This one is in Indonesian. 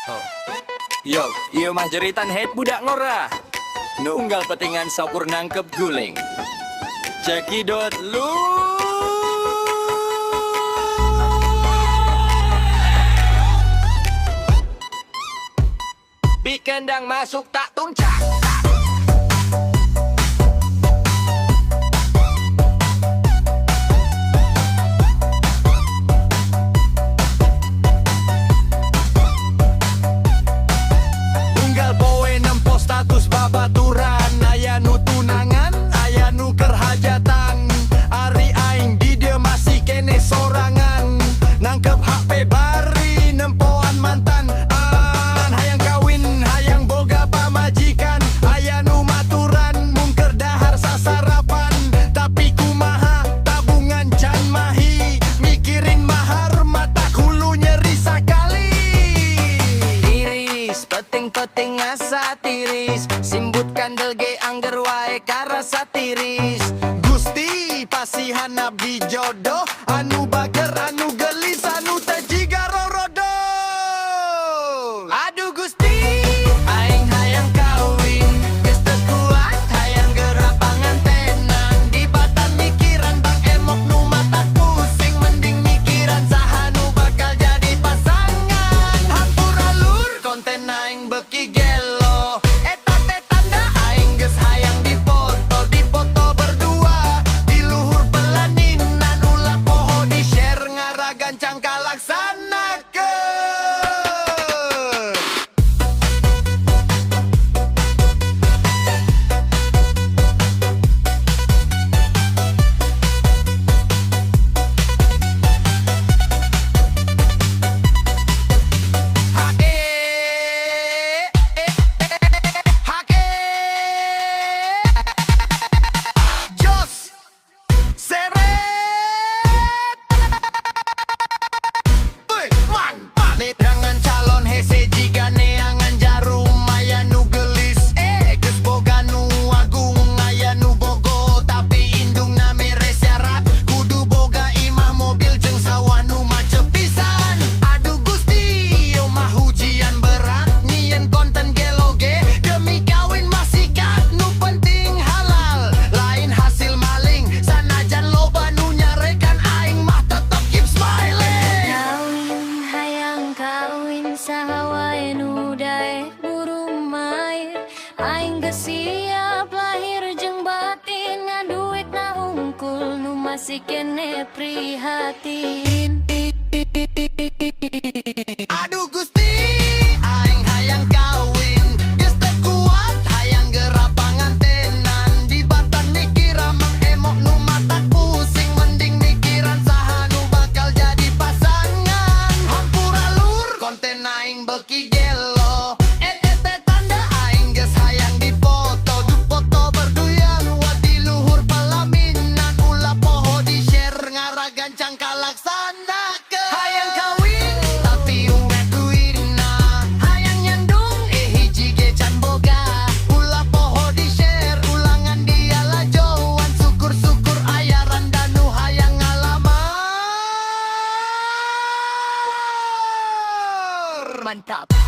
Oh. Yo, iyo mah jeritan head budak ngora. Nunggal petingan sopur nangkep guling. Cekidot lu. Bikendang masuk tak tuncak. Status babaturan aya nu tunangan aya nu kerhajatan ari aing di dia masih kene sorangan nangkep HP bari nempoan mantan hayang kawin hayang boga pamajikan aya nu maturan mungker dahar sasarapan tapi kumaha tabungan can mahi mikirin mahar mata hulu nyeri sakali iris peting-peting asa tiris simbut kandel ge angger wae karasa tiris Gusti pasihan abdi jodoh anu bager anu gelis anu tejiga rorodo aduh Gusti aing hayang kawin geus teu kuat hayang geura pangantenan di batan mikiran bang emok nu mata pusing mending mikiran saha nu bakal jadi pasangan hampur alur konten aing beki gelo gancang kalaksanakeun. Jangan calon hese jika neangan jarum aya nu gelis geus boga nu agung aya nu bogo tapi indung na mere syarat kudu boga imah mobil jeung sawah nu macet pisan aduh Gusti ieu mah ujian berat nyieun konten geloge demi kawin masikat nu penting halal lain hasil maling sanajan loba nu nyarekan aing mah tetep keep smiling kawin saha wae nu daek buru mair aing geus siap lahir jeung batin ngaduit na hungkul nu masih kene prihatin aduh Gusti aing hayang kawin geus teu kuat hayang geura pangantenan di batan mikir amang emok nu mata pusing mending mikiran saha nu bakal jadi pasangan hampur alur konten aing beki gelo teh tanda aing geus hayang dipoto du foto berduyan wadi luhur pelaminan ulah poho di share ngara gancang kalaksanakeun hayang kawin tapi umet duitna hayang nyandung hiji ge can boga ulah poho di share ulangan dia lajoan syukur-syukur aya randa nu hayang ngalamar mantap.